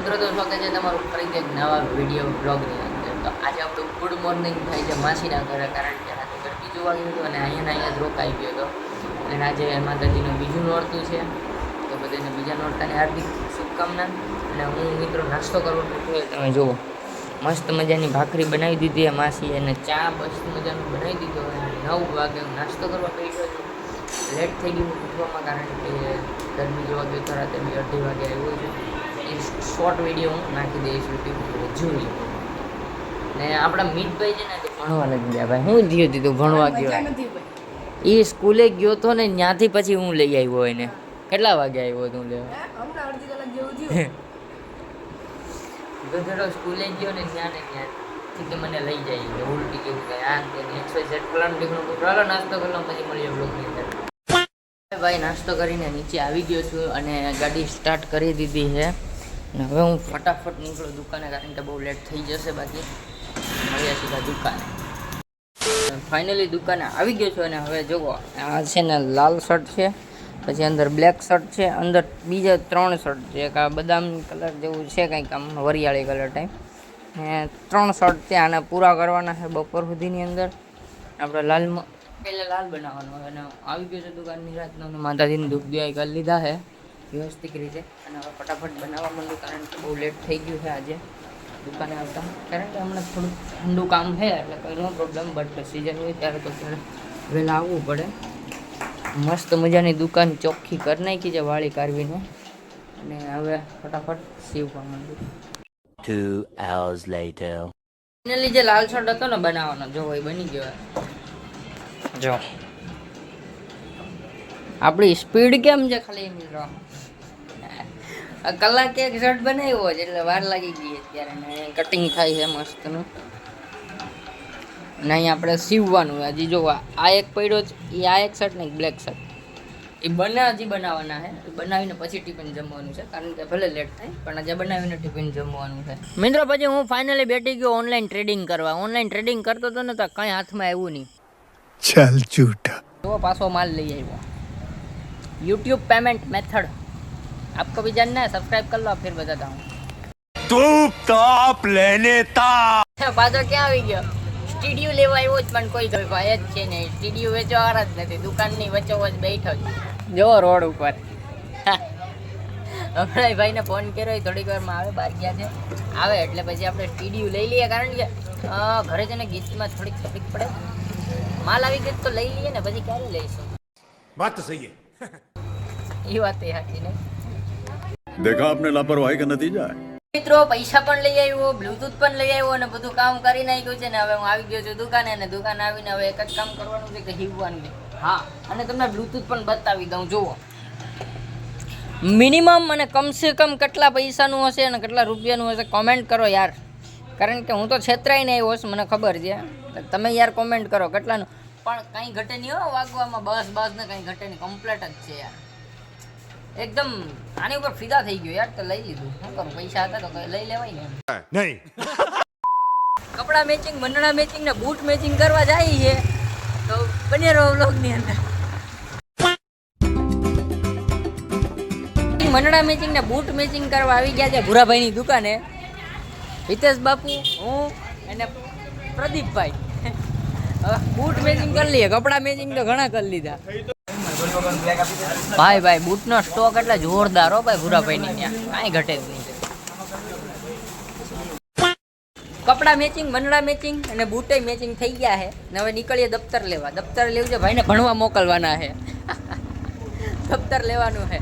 મિત્રો તો સ્વાગત છે તમારું ફરીથી એક નવા વિડીયો બ્લોગની અંદર. તો આજે આપણું ગુડ મોર્નિંગ થાય છે માસીના ઘરે, કારણ કે આજે ઘર બીજું વાગ્યું હતું અને અહીંયા જ રોકાઈ ગયો હતો. અને આજે માતાજીનું બીજું નોરતું છે, તો બધાને બીજા નોરતાની હાર્દિક શુભકામના. અને હું મિત્રો નાસ્તો કરવો છું, તમે જુઓ મસ્ત મજાની ભાખરી બનાવી દીધી છે માસી, અને ચા મસ્ત મજાનું બનાવી દીધો. અને 9 વાગે હું નાસ્તો કરવા બેઠો છું. લેટ થઈ ગયું ઉઠવામાં, કારણ કે ઘર બીજો વાગ્યો તો રાતે 2:30 વાગે આવ્યો છે. શોર્ટ વિડીયો હું નાખી દઈશ યુટ્યુબ જોઈ. ને આપણા મિતભાઈ છે ને તો ભણવા નથી ગયા ભાઈ. હું થયું હતું ભણવા ગયો? એ સ્કૂલે ગયો તો ને, ત્યાંથી પછી હું લઈ આવ્યો એને. કેટલા વાગે આવ્યો તું લેવા? ગધેડો સ્કૂલે ગયો ને ત્યાંથી કે મને લઈ જાય ઉલટી કેવું કે આ કે XYZ પ્લાન ટીકનો ચાલો નાસ્તો કરી લો, પછી મળીએ બ્લોગની અંદર. ભાઈ નાસ્તો કરીને નીચે આવી ગયો છું અને ગાડી સ્ટાર્ટ કરી દીધી છે. અને હવે હું ફટાફટ નીકળું દુકાને, કારણ કે બહુ લેટ થઈ જશે. બાકી મળ્યા સીધા દુકાને. ફાઇનલી દુકાને આવી ગયો છું. અને હવે જુઓ, આ છે ને લાલ શર્ટ છે, પછી અંદર બ્લેક શર્ટ છે, અંદર બીજા 3 શર્ટ છે. એક આ બદામ કલર જેવું છે કંઈક આમ વરિયાળી કલર ટાઈપ, ને 3 શર્ટ છે. આને પૂરા કરવાના છે બપોર સુધીની અંદર. આપણે લાલમાં પહેલાં લાલ બનાવવાનું હોય. અને આવી ગયો છે દુકાનની રાતનો, માતાજીને ધૂપ દિવાઈ કરી લીધા છે વ્યવસ્થિત રીતે. અને હવે ફટાફટ બનાવવા માંડું, કારણ કે બહુ લેટ થઈ ગયું છે આજે દુકાને આવતા. કારણ કે હમણાં થોડુંક ઠંડુ કામ છે, એટલે કંઈ નો પ્રોબ્લેમ. બટ સિઝન હોય ત્યારે તો ત્યારે વહેલા આવવું પડે. મસ્ત મજાની દુકાન ચોખ્ખી કરી નાખી છે વાળી કાઢવીને. અને હવે ફટાફટ સીવવા માંડું. 2 hours later. ફાઇનલી જે લાલ શર્ટ હતો ને બનાવવાનો, જો એ બની ગયો. જો આપણી સ્પીડ કેમ છે ખાલી મિત્રો. કલાક એક શર્ટ બનાવ્યો છે એટલે વાર લાગી ગઈ અત્યારે. કટિંગ થાય છે મસ્તનું. અને અહીંયા આપણે સીવવાનું હજી. જો આ એક પડ્યો છે, એ આ એક શર્ટ ને એક બ્લેક શર્ટ, એ બંને હજી બનાવવાના છે. એ બનાવીને પછી ટિફિન જમવાનું છે, કારણ કે ભલે લેટ થાય પણ આજે બનાવીને ટિફિન જમવાનું છે. મિત્રો પછી હું ફાઇનલી બેઠી ગયો ઓનલાઈન ટ્રેડિંગ કરવા. ઓનલાઈન ટ્રેડિંગ કરતો હતો ને તો કંઈ હાથમાં આવ્યું નહીં. चल झूठा. तो पासो माल ले आइए. यूट्यूब पेमेंट मेथड आपको भी जानना है? सब्सक्राइब कर लो, फिर बताता हूँ. तू टॉप लेने ता पासो क्या આવી ગયો? સ્ટુડિયો લેવા આવ્યો જ, પણ કોઈ ભાઈ જ છે નહીં. સ્ટુડિયો વેચવા જ નથી, દુકાનની વચ્ચોવચ બેઠો જ જો રોડ ઉપર. હમણાં ભાઈને ફોન કર્યો, થોડીક વારમાં આવે, બહાર ગયા છે. આવે એટલે પછી આપણે સ્ટુડિયો લઈ લઈએ, કારણ કે ઘરે જઈને ગીતમાં થોડીક તકલીફ પડે. માલ આવી ગયો તો લઈ લઈએ ને, પછી ક્યારે લઈશું? बात तो सही है. એ વાત એ સાચી ને. देखा आपने लापरवाही का नतीजा है. મિત્રો પૈસા પણ લઈ આવ્યો, બ્લૂટૂથ પણ લઈ આવ્યો, અને બધું કામ કરી નાખ્યું છે. ને હવે હું આવી ગયો છું દુકાને. અને દુકાન આવીને હવે એક જ કામ કરવાનું છે કે હીવવાનું છે. હા, અને તમને બ્લૂટૂથ પણ બતાવી દઉં. જુઓ મિનિમમ અને કમસે કમ કેટલા પૈસાનું હશે અને કેટલા રૂપિયાનું હશે કોમેન્ટ કરો યાર, કારણ કે હું તો છેતરાઈને આવ્યો છું, મને ખબર છે. તમે યાર કોમેન્ટ કરો કેટલાનું. પણ કંઈ ઘટે નહીં હો વાગવામાં, બસ ને કંઈ ઘટે નહીં, કમ્પ્લીટ જ છે યાર. એકદમ આની ઉપર ફિદા થઈ ગયો યાર. તો લઈ લીધું, શું કરું, પૈસા હતા તો લઈ લેવાય ને. नहीं. કપડા મેચિંગ, મંડળા મેચિંગ ને બૂટ મેચિંગ કરવા જાય છે, તો બને રહો વ્લોગની અંદર. મંડળા મેચિંગ ને બૂટ મેચિંગ કરવા આવી ગયા છે ભૂરાભાઈની દુકાને. હિતેશ બાપુ, હું અને પ્રદીપભાઈ. હવે બૂટ મેચિંગ કરી લઈએ, કપડા મેચિંગ તો ઘણા કરી લીધા. ભાઈ બૂટનો સ્ટોક એટલે જોરદાર હો ભાઈ ભૂરાભાઈની ત્યાં, કાંઈ ઘટે જ નહીં. કપડા મેચિંગ, મંડળા મેચિંગ અને બૂટે મેચિંગ થઈ ગયા છે. ને હવે નીકળીએ દફતર લેવા. દફતર લેવું છે, ભાઈને ભણવા મોકલવાના છે. દફતર લેવાનું છે.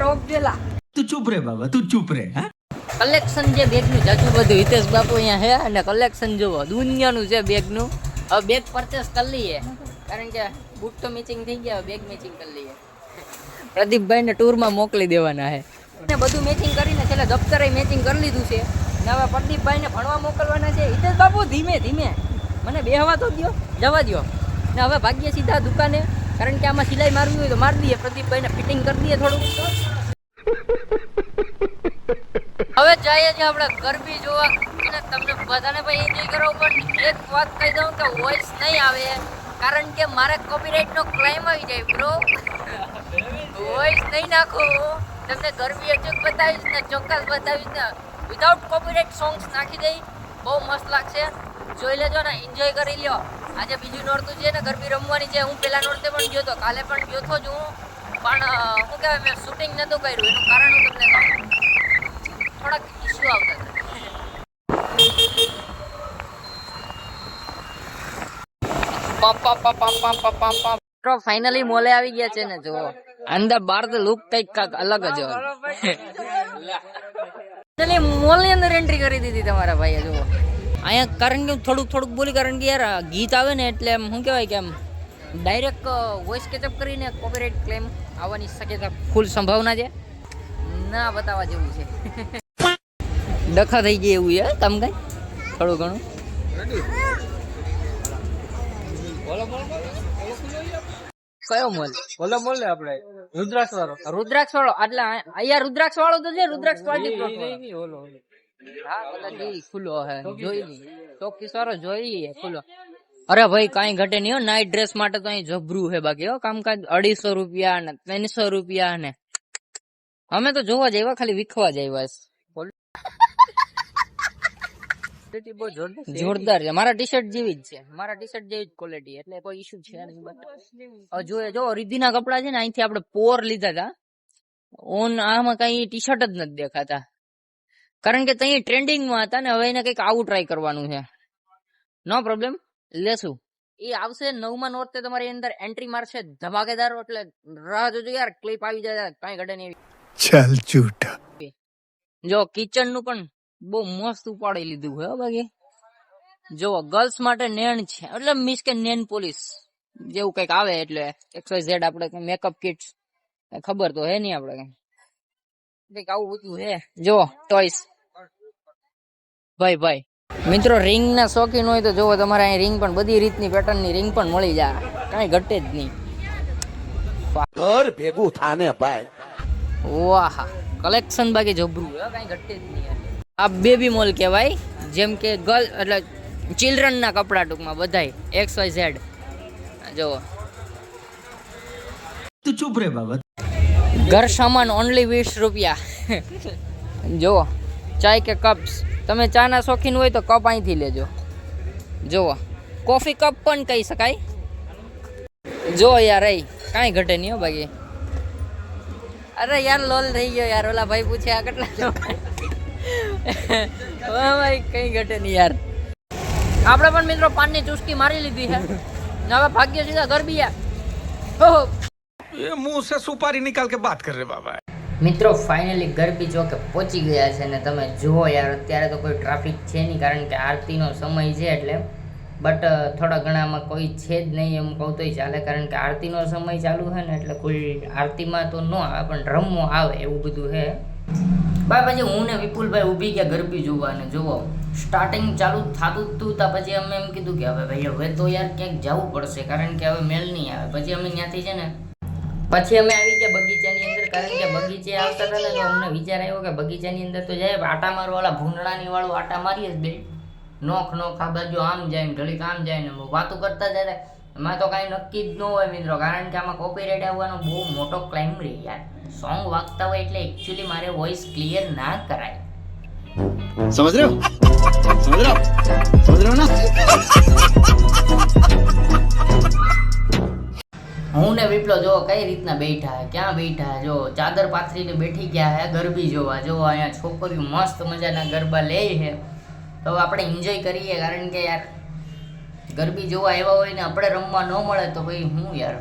રોક જેલા તું ચૂપ રે બાબા, તું ચૂપ રે. કલેક્શન છે બેગનું જાજુ બધું. હિતેશ બાપુ અહીંયા છે, અને કલેક્શન જુઓ દુનિયાનું છે બેગનું. હવે બેગ પરચેસ કરી લઈએ, કારણ કે બૂટ તો મેચિંગ થઈ ગયા, બેગ મેચિંગ કરી લઈએ. પ્રદીપભાઈને ટૂરમાં મોકલી દેવાના છે. અને બધું મેચિંગ કરીને છેલ્લે દફતરે મેચિંગ કરી લીધું છે. ને હવે પ્રદીપભાઈને ભણવા મોકલવાના છે. હિતેશ બાપુ ધીમે ધીમે મને બેહવા તો દો, જવા દો. ને હવે ભાગીએ સીધા દુકાને, કારણ કે આમાં સિલાઈ મારવી હોય તો મારી દઈએ. પ્રદીપભાઈને ફિટિંગ કરી દઈએ થોડુંક. હવે જઈએ છીએ આપણે ગરબી જોવા, અને તમને બધાને ભાઈ એન્જોય કરવો. પણ એક વાત કહી દઉં કે વોઇસ નહીં આવે, કારણ કે મારે કોપીરાઇટનો ક્લેમ આવી જાય બ્રો. વોઇસ નહીં નાખો તમને ગરબી અચૂક બતાવીશ ને, ચોક્કસ બતાવીશ ને, વિધાઉટ કોપીરાઇટ સોંગ્સ નાખી દઈ. બહુ મસ્ત લાગશે, જોઈ લેજો ને, એન્જોય કરી લ્યો. આજે બીજું નોરતું છે ને ગરબી રમવાની છે. હું પેલા નોરતે પણ ગયો હતો, કાલે પણ ગયો હતો જ હું, પણ શું કહેવાય, મેં શૂટિંગ નહોતું કર્યું. એનું કારણ હું તમને કહું, થોડાક ઇસ્યુ આવતા હતા. ફાઇનલી મોલે આવી ગયા છે ને, જો અંદર બહાર તો લુક કઈક અલગ જ હોય. મોલ ની અંદર એન્ટ્રી કરી દીધી તમારા ભાઈએ. જો અહીંયા કારણ કે થોડુંક બોલી, કારણ કે યાર ગીત આવે ને એટલે એમ શું કહેવાય કે એમ ડાયરેક્ટ વોઇસ કેચઅપ કરીને કોપીરાઇટ ક્લેમ આવવાની શક્યતા ફૂલ સંભાવના છે. ના બતાવવા જેવું છે. ડખા થઈ ગઈ એવું છે તમ કઈ થોડું ઘણું. કયો મોલ? ઓલો મોલ ને આપણે રુદ્રાક્ષ વાળો. રુદ્રાક્ષ વાળો એટલે અહીંયા રુદ્રાક્ષ વાળો તો છે. રુદ્રાક્ષ પાર્ટી પ્લોટ ઓલો હા ઓલા ખુલ્લો હે, જોઈ ની ચોકીસ વાળો જોઈએ ખુલ્લો. અરે ભાઈ કાંઈ ઘટે નહીં હો. નાઇટ ડ્રેસ માટે તો અહીં જબરું છે બાકી હો. કામકાજ 250 રૂપિયા ને 300 રૂપિયા ને. અમે તો જોવા જ આવ્યા, ખાલી વીખવા જ આવ્યા. જોરદાર છે. મારા ટી શર્ટ જેવી જ છે, મારા ટી શર્ટ જેવી જ ક્વોલિટી, એટલે કોઈ ઇશ્યુ છે નહીં. હવે જો રિદ્ધિના કપડા છે ને, અહીંથી આપણે પોર લીધા હતા ઓન. આમાં કઈ ટી શર્ટ જ નથી દેખાતા, કારણ કે ત્યાં ટ્રેન્ડિંગમાં હતા ને. હવે એને કંઈક આવું ટ્રાય કરવાનું છે. નો પ્રોબ્લેમ, લેશું. એ આવશે 9મા નોરતે તમારી અંદર એન્ટ્રી મારશે ધમાકેદાર. એટલે રાહ જોજો યાર, ક્લિપ આવી જાય કઈ ઘટે નહીં. चल झूठा. જો કિચન નું પણ બહુ મસ્ત ઉપાડી લીધું છે બાકી. જો ગર્લ્સ માટે નેણ છે, એટલે મીન્સ કે નેન પોલીસ જેવું કઈક આવે. એટલે XYZ આપણે મેકઅપ કિટ્સ ખબર તો હે નહીં, આપણે કઈક આવું બધું હે. જો ટોયસ ભાઈ મિત્રો, રિંગ ના શોખીન હોય તો જોવો તમારે અહીં રિંગ પણ બધી રીતની પેટર્ન ની રિંગ પણ મળી જાય, કઈ ઘટે જ નહીં. ઘર ભેગું થાને ભાઈ. વાહ, કલેક્શન બાકી જબરું હે, કઈ ઘટે જ નહીં. આ બેબી મોલ કહેવાય, જેમ કે ગર્લ એટલે ચિલ્ડ્રન ના કપડા ટૂંકમાં બધાય XYZ. જો तू चुप रे बाबा. ઘર સામાન ઓનલી 20 રૂપિયા. જો ચાય કે કપ્સ, તમે ચા ના શોખીન હોય તો કપ અહીંથી લેજો. જુઓ કોફી કપ પણ કહી શકાય. જો યાર એ કાંઈ ઘટે નહીં હો બાકી. અરે યાર લોલ થઈ ગયો યાર, ઓલા ભાઈ પૂછે આ કેટલા ભાઈ, કઈ ઘટે નહીં યાર. આપણે પણ મિત્રો પાનની ચુસ્કી મારી લીધી છે, હવે ભાગ્ય સીધા ગરબીયા. ये मुंह से सुपारी निकाल के बात कर रहे बाबा. મિત્રો ફાઇનલી ગરબી ચોકે પહોંચી ગયા છે ને તમે જુઓ યાર, અત્યારે તો કોઈ ટ્રાફિક છે નહીં, કારણ કે આરતીનો સમય છે એટલે. બટ થોડા ઘણામાં કોઈ છે જ નહીં એમ કહું તોય ચાલે, કારણ કે આરતીનો સમય ચાલુ છે ને, એટલે કોઈ આરતીમાં તો ન આવે પણ રમવો આવે એવું બધું છે. ભાઈ પછી હું ને વિપુલભાઈ ઊભી ગયા ગરબી જોવા, અને જુઓ સ્ટાર્ટિંગ ચાલુ થતું જ તું, પછી અમે એમ કીધું કે હવે તો યાર ક્યાંક જવું પડશે, કારણ કે હવે મેલ નહીં આવે. પછી અમે ત્યાંથી છે ને પછી અમે આવી ગયા બગીચાની અંદર, કારણ કે બગીચે આવતા હતા ને તો અમને વિચાર આવ્યો કે બગીચાની અંદર તો જાય આટા મારવાળા ભૂંડણાની વાળું આટા મારીએ જ બે, નોખ આ બાજુ આમ જાય ને ઘડીક આમ જાય ને વાતો કરતા જાય. એમાં તો કાંઈ નક્કી જ ન હોય મિત્રો, કારણ કે આમાં કોપીરાઇટ આવવાનો બહુ મોટો ક્લાઇમ રહી યાર. સોંગ વાગતા હોય એટલે એકચ્યુઅલી મારે વોઇસ ક્લિયર ના કરાય. समझ रहे हो ना. હું ને વિપ્લો જો કઈ રીતના બેઠા હે, ક્યાં બેઠા જો ચાદર પાથરીને બેઠી ગયા હે ગરબી જોવા. જો અહીંયા છોકરીઓ મસ્ત મજાના ગરબા લે છે, તો આપણે એન્જોય કરીએ, કારણ કે યાર ગરબી જોવા આવ્યા હોય ને આપણે રમવા ન મળે તો ભાઈ હું યાર.